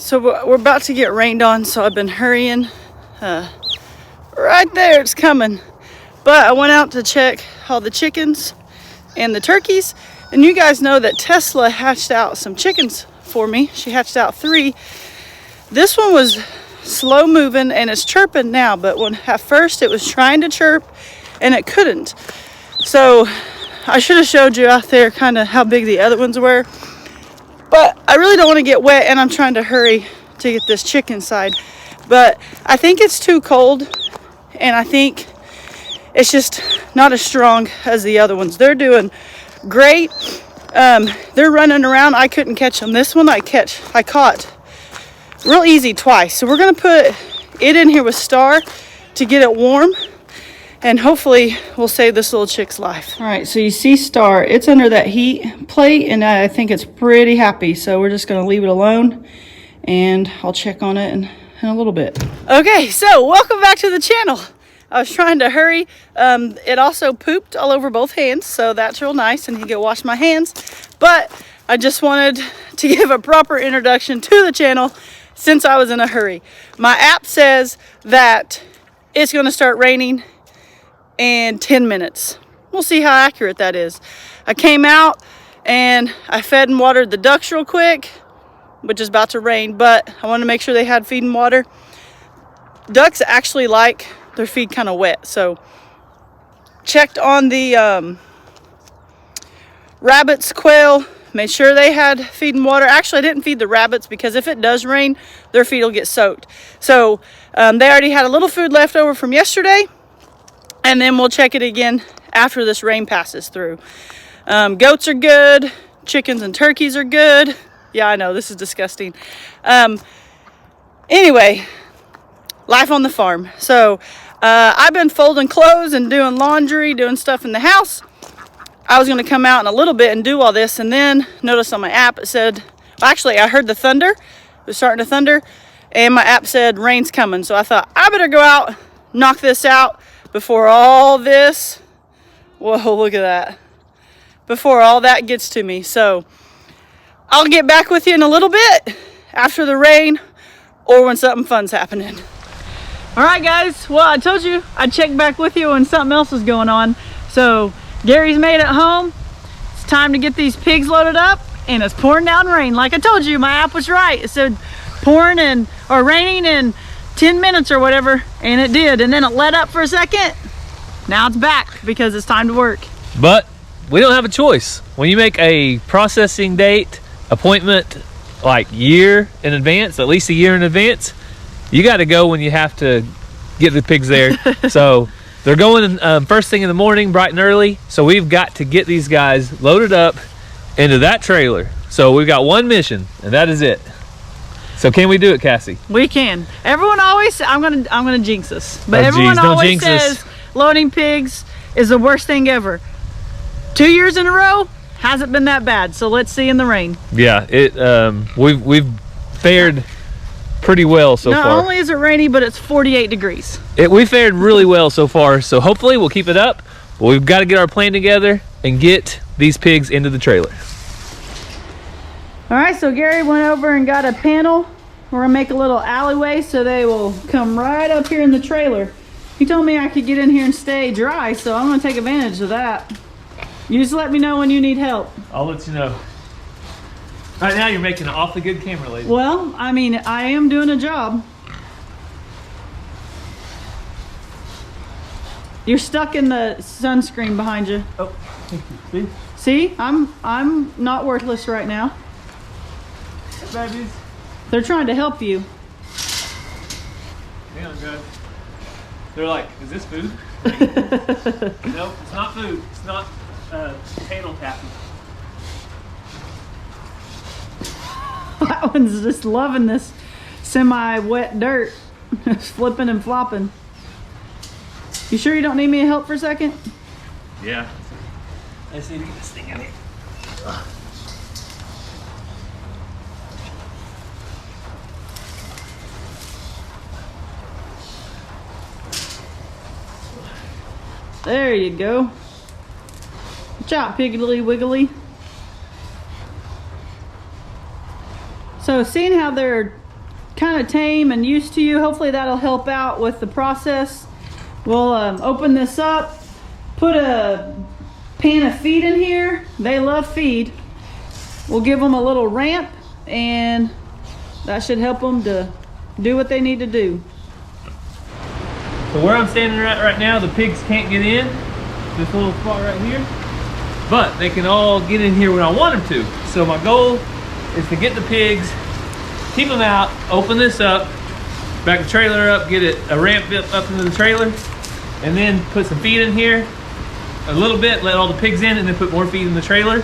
So we're about to get rained on, so I've been hurrying. Right there, it's coming. But I went out to check all the chickens and the turkeys. And you guys know that Tesla hatched out some chickens for me. She hatched out 3. This one was slow moving and it's chirping now, but when at first it was trying to chirp and it couldn't. So I should have showed you out there kind of how big the other ones were. But I really don't want to get wet, and I'm trying to hurry to get this chicken side. But I think it's too cold, and I think it's just not as strong as the other ones. They're doing great. They're running around. I couldn't catch them. This one I caught real easy twice. So we're going to put it in here with Star to get it warm. And hopefully we'll save this little chick's life. All right, so you see Star. It's under that heat plate, and I think it's pretty happy. So we're just going to leave it alone, and I'll check on it in a little bit. Okay, so welcome back to the channel. I was trying to hurry. It also pooped all over both hands, so that's real nice, and you can wash my hands. But I just wanted to give a proper introduction to the channel since I was in a hurry. My app says that it's going to start raining in 10 minutes. We'll see how accurate that is. I came out and I fed and watered the ducks real quick, which is about to rain, but I wanted to make sure they had feed and water. Ducks actually like their feed kind of wet, so checked on the rabbits, quail, made sure they had feed and water. Actually, I didn't feed the rabbits because if it does rain, their feed will get soaked. So they already had a little food left over from yesterday, and then we'll check it again after this rain passes through. Goats are good. Chickens and turkeys are good. Yeah, I know, this is disgusting. Anyway, life on the farm. So I've been folding clothes and doing laundry, doing stuff in the house. I was going to come out in a little bit and do all this, and then notice on my app it said, well, actually I heard the thunder. It was starting to thunder, and my app said rain's coming. So I thought I better go out, knock this out before all this, whoa, look at that, before all that gets to me. So I'll get back with you in a little bit after the rain or when something fun's happening. All right, guys, well, I told you I'd check back with you when something else was going on. So Gary's made it home. It's time to get these pigs loaded up, and it's pouring down rain. Like I told you, my app was right. It said pouring or raining in 10 minutes or whatever, and it did, and then it let up for a second. Now it's back because it's time to work. But we don't have a choice. When you make a processing date appointment like year in advance, at least a year in advance, you got to go when you have to get the pigs there. So they're going first thing in the morning, bright and early. So we've got to get these guys loaded up into that trailer. So we've got one mission, and that is it. So can we do it, Cassie? We can. Everyone always, I'm gonna jinx this, but everyone always says loading pigs is the worst thing ever. 2 years in a row hasn't been that bad. So let's see in the rain. Yeah, we've fared pretty well so far. Not only is it rainy, but it's 48 degrees. We fared really well so far. So hopefully we'll keep it up. But we've got to get our plan together and get these pigs into the trailer. All right, so Gary went over and got a panel. We're gonna make a little alleyway so they will come right up here in the trailer. He told me I could get in here and stay dry, so I'm gonna take advantage of that. You just let me know when you need help. I'll let you know. Right now you're making an awfully good camera lady. Well, I mean, I am doing a job. You're stuck in the sunscreen behind you. Oh, see? See, I'm not worthless right now. Babies. They're trying to help you. Yeah, I'm good. They're like, is this food? Nope, it's not food. It's not panel tapping. That one's just loving this semi-wet dirt. Flipping and flopping. You sure you don't need me to help for a second? Yeah. Let's see if we get this thing in here. There you go. Good job, Piggly Wiggly. So seeing how they're kind of tame and used to you. Hopefully that'll help out with the process. We'll open this up, put a pan of feed in here. They love feed. We'll give them a little ramp, and that should help them to do what they need to do. So where I'm standing right now, the pigs can't get in this little spot right here, but they can all get in here when I want them to. So my goal is to get the pigs, keep them out, open this up, back the trailer up, get it a ramp up into the trailer, and then put some feed in here a little bit, let all the pigs in, and then put more feed in the trailer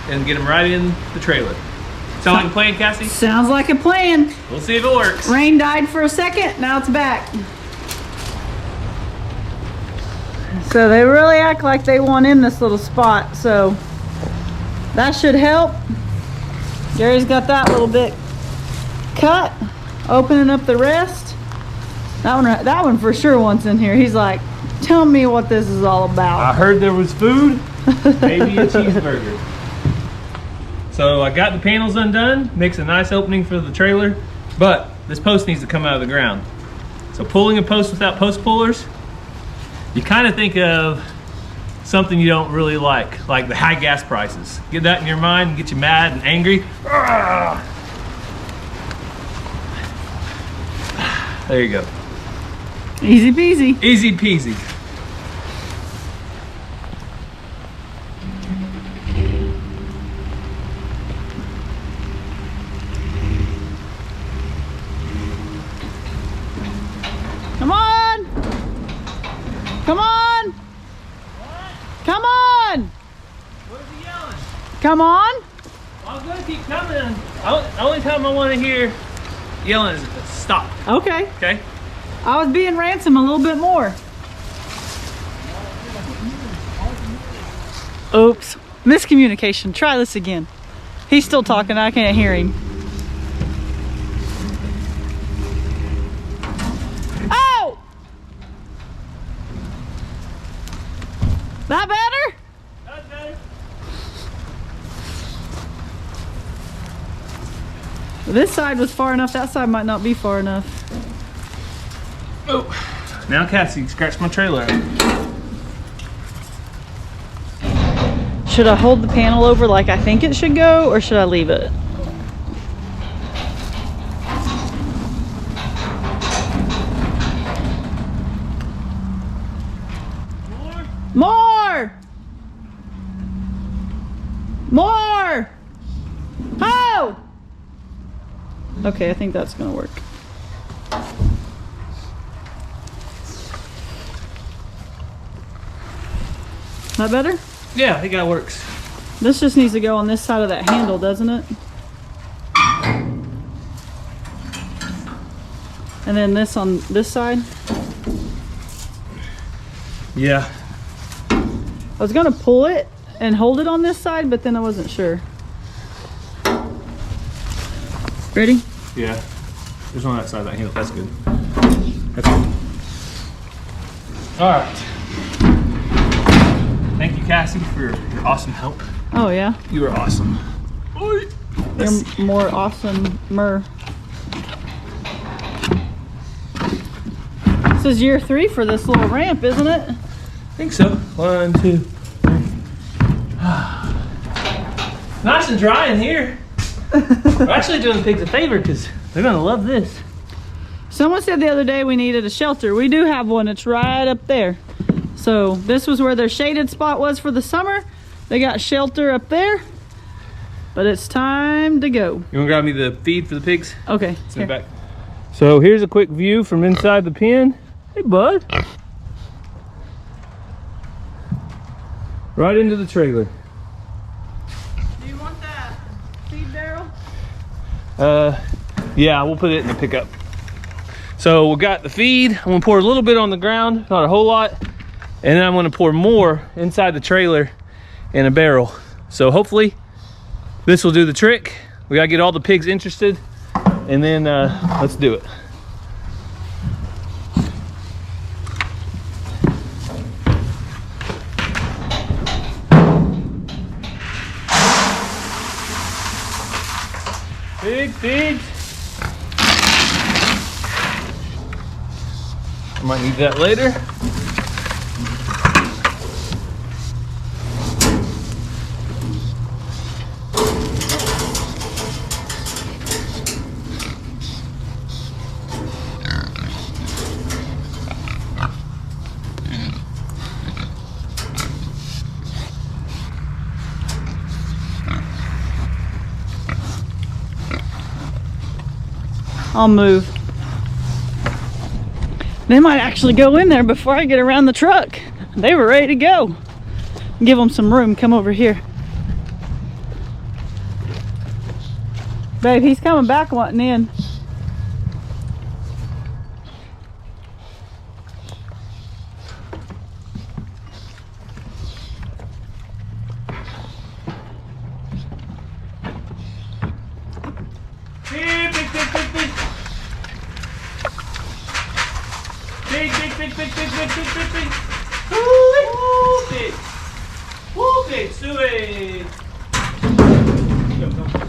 and get them right in the trailer. Sound like a plan, Cassie? Sounds like a plan. We'll see if it works. Rain died for a second, now it's back. So they really act like they want in this little spot, so that should help. Gary's got that little bit cut, opening up the rest. That one for sure wants in here. He's like, tell me what this is all about. I heard there was food, maybe a cheeseburger. So I got the panels undone, makes a nice opening for the trailer, but this post needs to come out of the ground. So pulling a post without post pullers, you kind of think of something you don't really like the high gas prices. Get that in your mind and get you mad and angry. There you go. Easy peasy. Easy peasy. Come on! Come on! What? Come on! Where's he yelling? Come on! Well, I'm gonna keep coming. The only time I want to hear yelling is stop. Okay. Okay? I was being ransom a little bit more. Oops. Miscommunication. Try this again. He's still talking. I can't hear him. Oh! That better? That's better. This side was far enough. That side might not be far enough. Oh, now Cassie scratched my trailer out. Should I hold the panel over like I think it should go, or should I leave it? More! More! Oh! Okay, I think that's gonna work. That better? Yeah, I think that works. This just needs to go on this side of that handle, doesn't it? And then this on this side? Yeah. I was gonna pull it and hold it on this side, but then I wasn't sure. Ready? Yeah. There's one on that side of that handle. That's good. That's good. All right. Thank you, Cassie, for your awesome help. Oh yeah? You were awesome. You're more awesome-mer. This is year 3 for this little ramp, isn't it? I think so. 1, 2, 3. Nice and dry in here. We're actually doing the pigs a favor because they're gonna love this. Someone said the other day we needed a shelter. We do have one. It's right up there. So this was where their shaded spot was for the summer. They got shelter up there, but it's time to go. You wanna grab me the feed for the pigs? Okay. Send it back. So here's a quick view from inside the pen. Hey, bud. Right into the trailer. Do you want that feed barrel? Yeah, we'll put it in the pickup. So we got the feed. I'm gonna pour a little bit on the ground, not a whole lot. And then I'm gonna pour more inside the trailer in a barrel. So hopefully this will do the trick. We gotta get all the pigs interested, and then let's do it. Big feeds. Might need that later. I'll move. They might actually go in there before I get around the truck. They were ready to go. Give them some room. Come over here. Babe, he's coming back wanting in.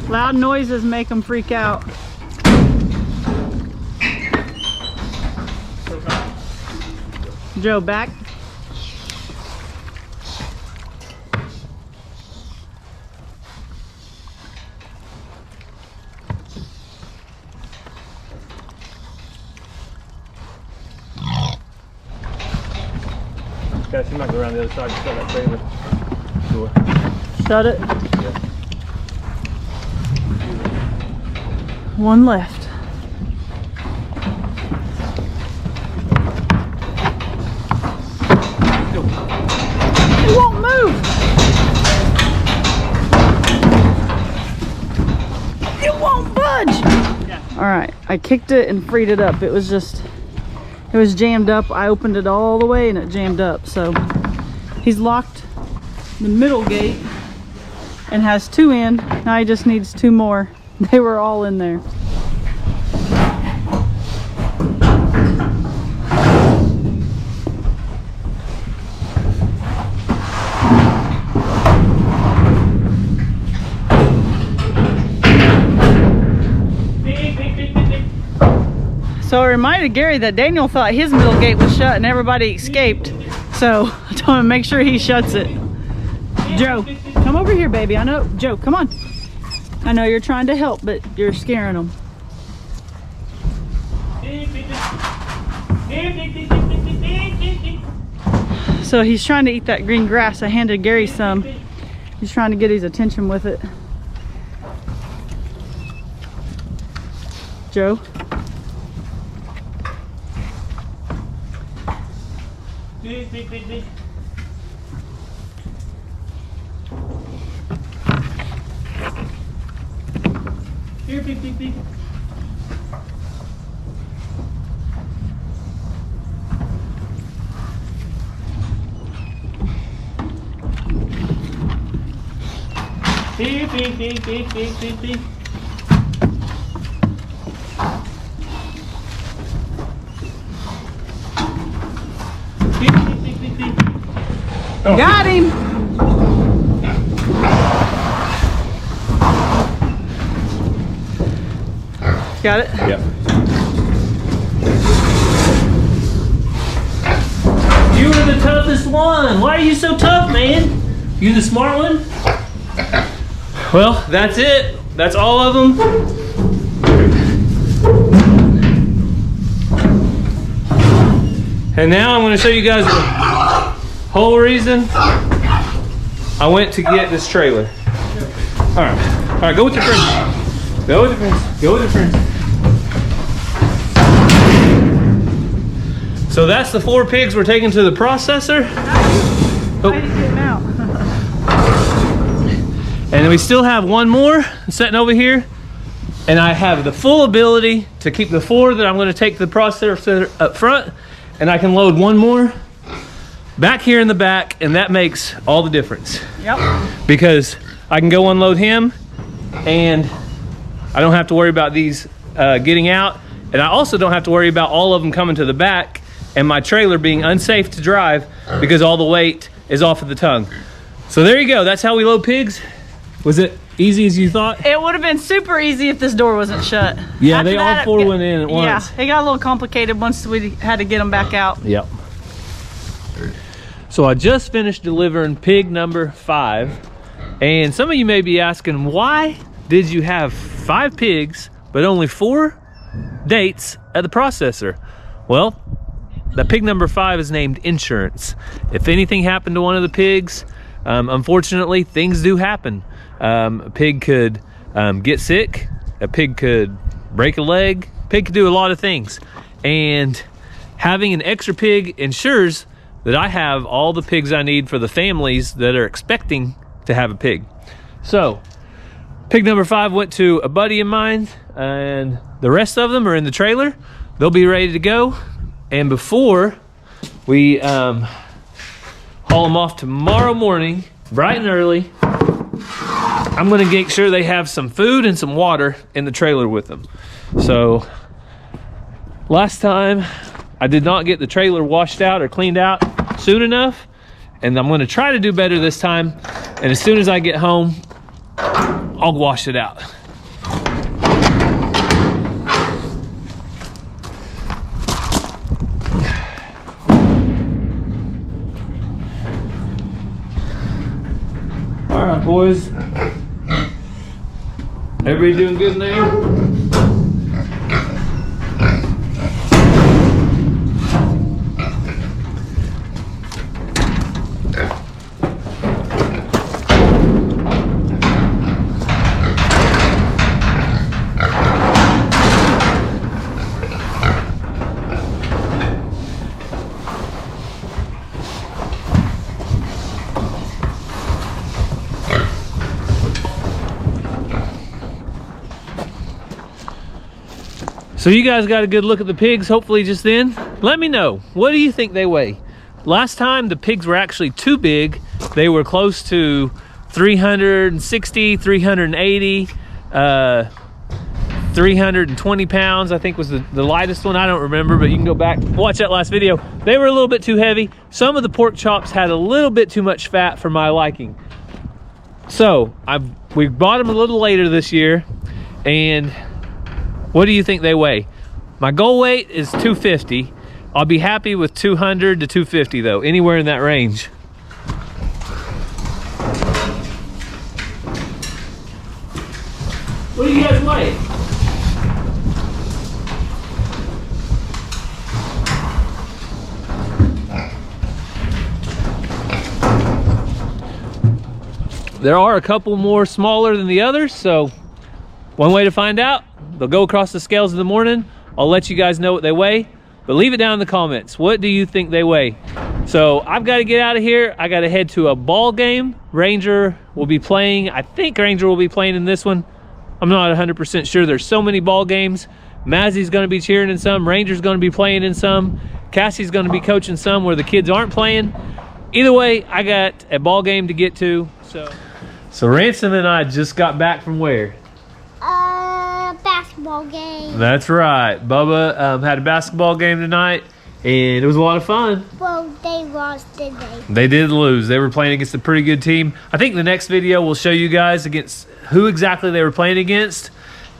Loud noises make them freak out. Joe, back. Guys, you might go around the other side and shut that trailer door. Shut it. Yeah. One left. It won't move. It won't budge. Yeah. All right, I kicked it and freed it up. It was jammed up. I opened it all the way and it jammed up. So he's locked the middle gate and has 2 in. Now he just needs 2 more. They were all in there. So I reminded Gary that Daniel thought his middle gate was shut and everybody escaped. So I told him to make sure he shuts it. Joe, come over here, baby. I know. Joe, come on. I know you're trying to help, but you're scaring them. So he's trying to eat that green grass. I handed Gary some. He's trying to get his attention with it. Joe. Here, big, big, big. Big, big, big, big, big, big, big. Oh. Got him! Got it? Yep. You were the toughest one. Why are you so tough, man? You the smart one? Well, that's it. That's all of them. And now I'm going to show you guys the whole reason I went to get this trailer. All right, go with your friends. Go with your friends. Go with your friends. So that's the 4 pigs we're taking to the processor. Oh. I didn't get them out. And we still have 1 more sitting over here. And I have the full ability to keep the 4 that I'm going to take to the processor up front. And I can load 1 more back here in the back, and that makes all the difference. Yep. Because I can go unload him, and I don't have to worry about these getting out. And I also don't have to worry about all of them coming to the back and my trailer being unsafe to drive because all the weight is off of the tongue. So there you go. That's how we load pigs. Was it easy as you thought? It would have been super easy if this door wasn't shut. Yeah, After they all that, four went in at once. Yeah, it got a little complicated once we had to get them back out. Yep. So I just finished delivering pig number 5. And some of you may be asking, why did you have 5 pigs, but only 4 dates at the processor? Well, the pig number 5 is named Insurance. If anything happened to one of the pigs, unfortunately, things do happen. A pig could get sick, a pig could break a leg, a pig could do a lot of things. And having an extra pig ensures that I have all the pigs I need for the families that are expecting to have a pig. So, pig number 5 went to a buddy of mine, and the rest of them are in the trailer. They'll be ready to go. And before we haul them off tomorrow morning, bright and early, I'm gonna make sure they have some food and some water in the trailer with them. So, last time I did not get the trailer washed out or cleaned out soon enough, and I'm gonna try to do better this time. And as soon as I get home, I'll wash it out. All right, boys. Everybody doing good in there? So you guys got a good look at the pigs, hopefully just then. Let me know, what do you think they weigh? Last time the pigs were actually too big. They were close to 360, 380, 320 pounds, I think was the lightest one. I don't remember, but you can go back, watch that last video. They were a little bit too heavy. Some of the pork chops had a little bit too much fat for my liking. So we bought them a little later this year, and what do you think they weigh? My goal weight is 250. I'll be happy with 200 to 250 though, anywhere in that range. What do you guys weigh? There are a couple more smaller than the others, so one way to find out, they'll go across the scales in the morning. I'll let you guys know what they weigh, but leave it down in the comments. What do you think they weigh? So I've got to get out of here. I got to head to a ball game. Ranger will be playing. I think Ranger will be playing in this one. I'm not 100% sure. There's so many ball games. Mazzie's going to be cheering in some. Ranger's going to be playing in some. Cassie's going to be coaching some where the kids aren't playing. Either way, I got a ball game to get to. So Ransom and I just got back from where? Basketball game. That's right. Bubba had a basketball game tonight, and it was a lot of fun. Well, they lost, didn't they? They did lose. They were playing against a pretty good team. I think the next video will show you guys against who exactly they were playing against,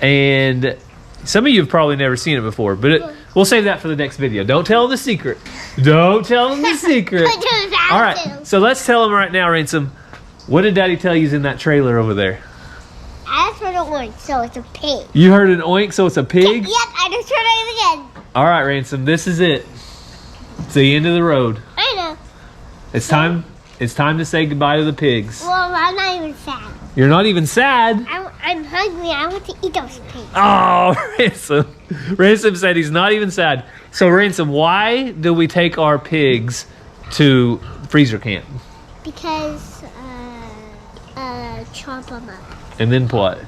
and some of you have probably never seen it before, but we'll save that for the next video. Don't tell them the secret. Don't tell them the secret. All right, so let's tell them right now, Ransom. What did Daddy tell you is in that trailer over there? I just heard an oink, so it's a pig. You heard an oink, so it's a pig? Yep, I just heard it again. All right, Ransom, this is it. It's the end of the road. I know. It's time to say goodbye to the pigs. Well, I'm not even sad. You're not even sad? I'm hungry. I want to eat those pigs. Oh, Ransom. Ransom said he's not even sad. So, Ransom, why do we take our pigs to freezer camp? Because, chomp them up. And then what?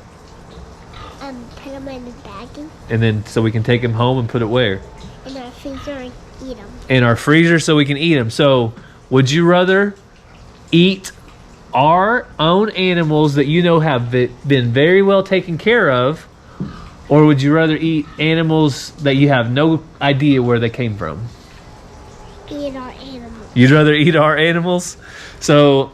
Put them in the baggie. And then so we can take them home and put it where? In our freezer and eat them. In our freezer so we can eat them. So would you rather eat our own animals that you know have been very well taken care of, or would you rather eat animals that you have no idea where they came from? Eat our animals. You'd rather eat our animals? So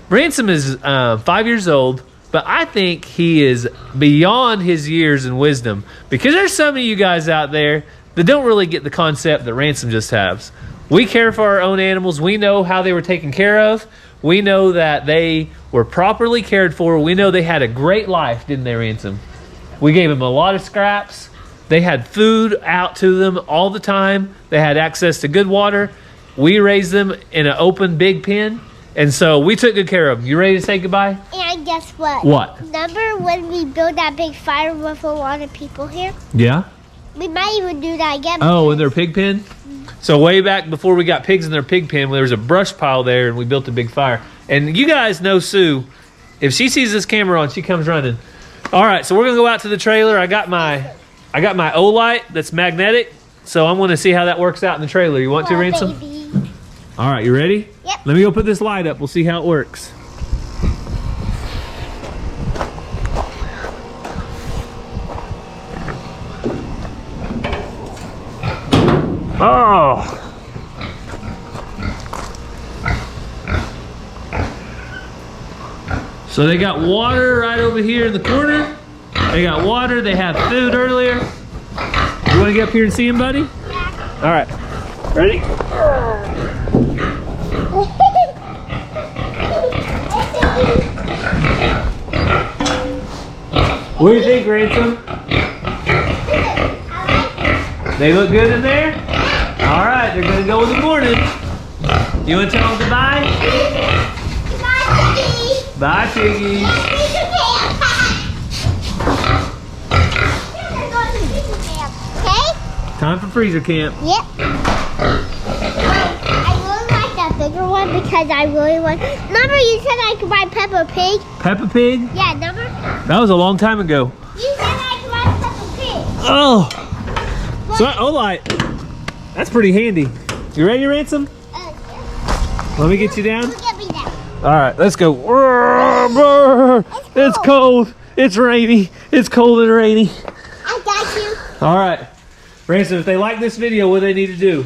Ransom is 5 years old. but I think he is beyond his years in wisdom, because there's some of you guys out there that don't really get the concept that Ransom just has. We care for our own animals. We know how they were taken care of. We know that they were properly cared for. We know they had a great life, didn't they, Ransom? We gave them a lot of scraps. They had food out to them all the time. They had access to good water. We raised them in an open, big pen. And so we took good care of them. You ready to say goodbye? And guess what? What? Remember when we built that big fire with a lot of people here? Yeah? We might even do that again. Oh, in their pig pen? So way back before we got pigs in their pig pen, there was a brush pile there and we built a big fire. And you guys know Sue. If she sees this camera on, she comes running. All right, so we're gonna go out to the trailer. I got my O-light that's magnetic, so I'm gonna see how that works out in the trailer. You want to, Ransom? Baby. All right, you ready? Yep. Let me go put this light up. We'll see how it works. Oh! So they got water right over here in the corner. They got water. They had food earlier. You want to get up here and see him, buddy? Yeah. All right. Ready? What do you think, Ransom? They look good in there? All right, they're gonna go in the morning. You wanna tell them goodbye? Bye, Piggy. Okay? Time for freezer camp. Yep. I really like that bigger one because I really want. Remember you said I could buy Peppa Pig? Peppa Pig? Yeah, remember? That was a long time ago. You said I could buy Peppa Pig. Oh! So that O-light, that's pretty handy. You ready, Ransom? Yeah. Let me get you down. Get me down. All right, let's go. It's cold. It's rainy. It's cold and rainy. I got you. All right. Ransom, if they like this video, what do they need to do?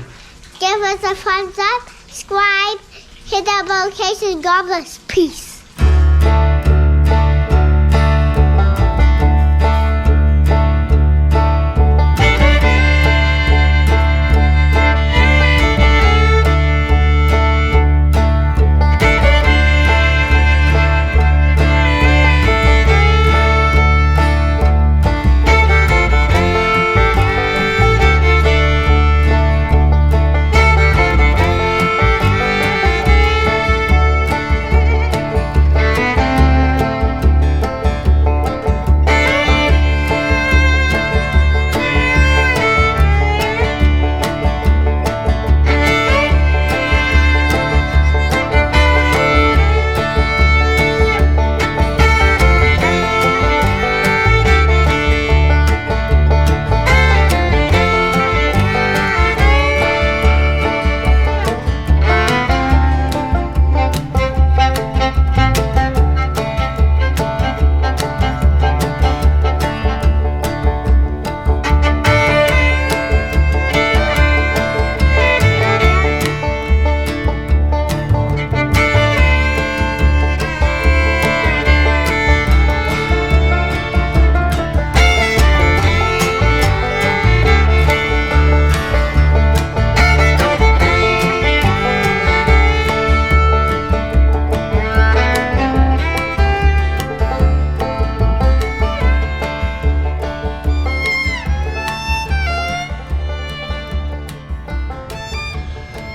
Give us a thumbs up, subscribe, hit that notification. God bless. Peace.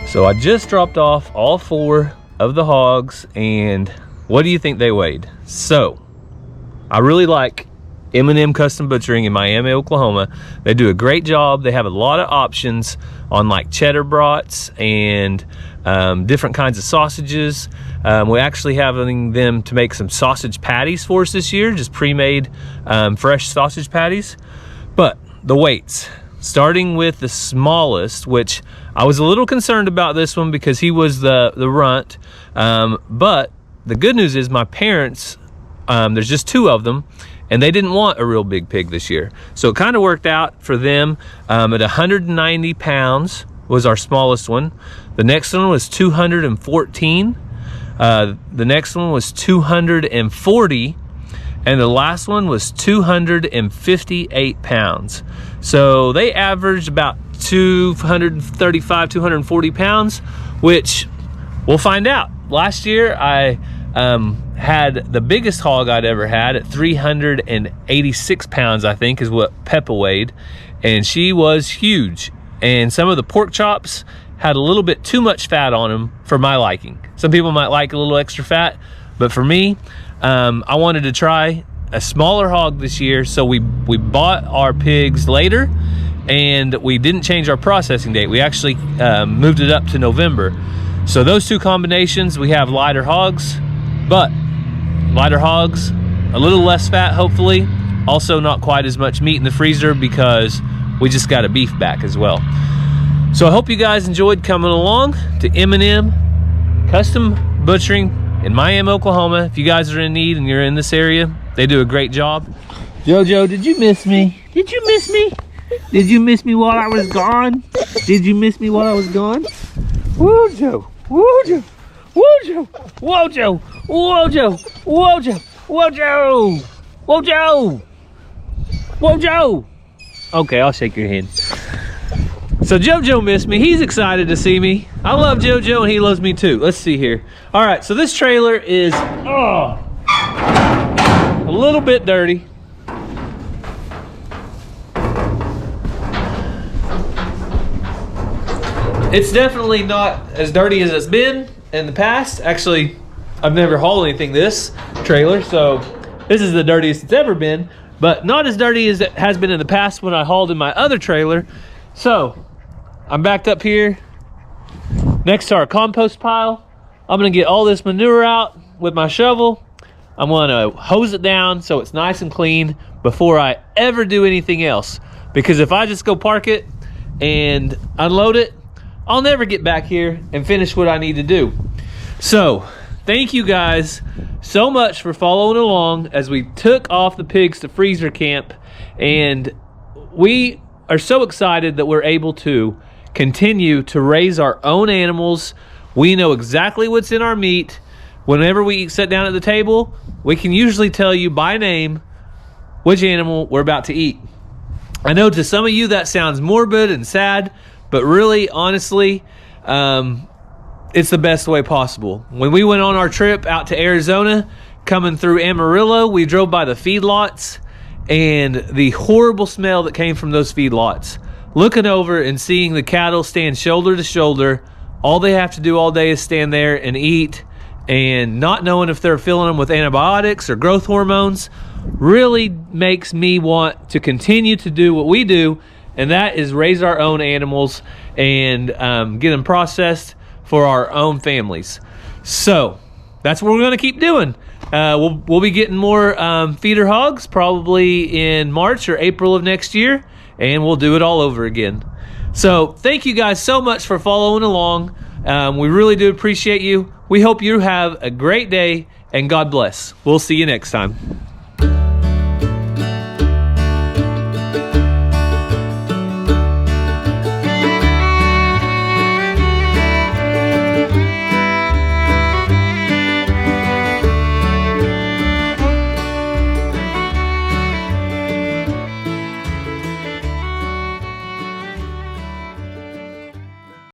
So I just dropped off all 4 of the hogs, and what do you think they weighed? So I really like M&M Custom Butchering in Miami, Oklahoma. They do a great job. They have a lot of options on like cheddar brats and different kinds of sausages. We're actually having them to make some sausage patties for us this year, just pre-made fresh sausage patties. But the weights, starting with the smallest, which I was a little concerned about this one because he was the runt. But the good news is my parents, there's just 2 of them, and they didn't want a real big pig this year. So it kind of worked out for them. At 190 pounds was our smallest one. The next one was 214. The next one was 240. and the last one was 258 pounds. So they averaged about 235, 240 pounds, which we'll find out. Last year, I had the biggest hog I'd ever had at 386 pounds, I think is what Peppa weighed. And she was huge. And some of the pork chops had a little bit too much fat on them for my liking. Some people might like a little extra fat, but for me, I wanted to try a smaller hog this year. So we bought our pigs later, and we didn't change our processing date. We actually moved it up to November. So those two combinations, we have lighter hogs, but lighter hogs, a little less fat, hopefully. Also not quite as much meat in the freezer because we just got a beef back as well. So I hope you guys enjoyed coming along to M&M Custom Butchering in Miami, Oklahoma. If you guys are in need and you're in this area, they do a great job. JoJo, did you miss me? Did you miss me? Did you miss me while I was gone? Did you miss me while I was gone? Wojo, Wojo, Wojo, Wojo, Wojo, Wojo, Wojo, Wojo, Wojo. Okay, I'll shake your hand. So JoJo missed me. He's excited to see me. I love JoJo and he loves me too. Let's see here. All right, so this trailer is a little bit dirty. It's definitely not as dirty as it's been in the past. Actually, I've never hauled anything this trailer, so this is the dirtiest it's ever been, but not as dirty as it has been in the past when I hauled in my other trailer. So I'm backed up here next to our compost pile. I'm gonna get all this manure out with my shovel. I'm gonna hose it down so it's nice and clean before I ever do anything else. Because if I just go park it and unload it, I'll never get back here and finish what I need to do. So thank you guys so much for following along as we took off the pigs to freezer camp, and we are so excited that we're able to continue to raise our own animals. We know exactly what's in our meat. Whenever we sit down at the table, we can usually tell you by name which animal we're about to eat. I know to some of you that sounds morbid and sad, but really, honestly, it's the best way possible. When we went on our trip out to Arizona, coming through Amarillo, we drove by the feedlots, and the horrible smell that came from those feedlots. Looking over and seeing the cattle stand shoulder to shoulder, all they have to do all day is stand there and eat, and not knowing if they're filling them with antibiotics or growth hormones really makes me want to continue to do what we do, and that is raise our own animals and get them processed for our own families. So that's what we're going to keep doing. We'll be getting more feeder hogs probably in March or April of next year, and we'll do it all over again. So thank you guys so much for following along. We really do appreciate you. We hope you have a great day, and God bless. We'll see you next time.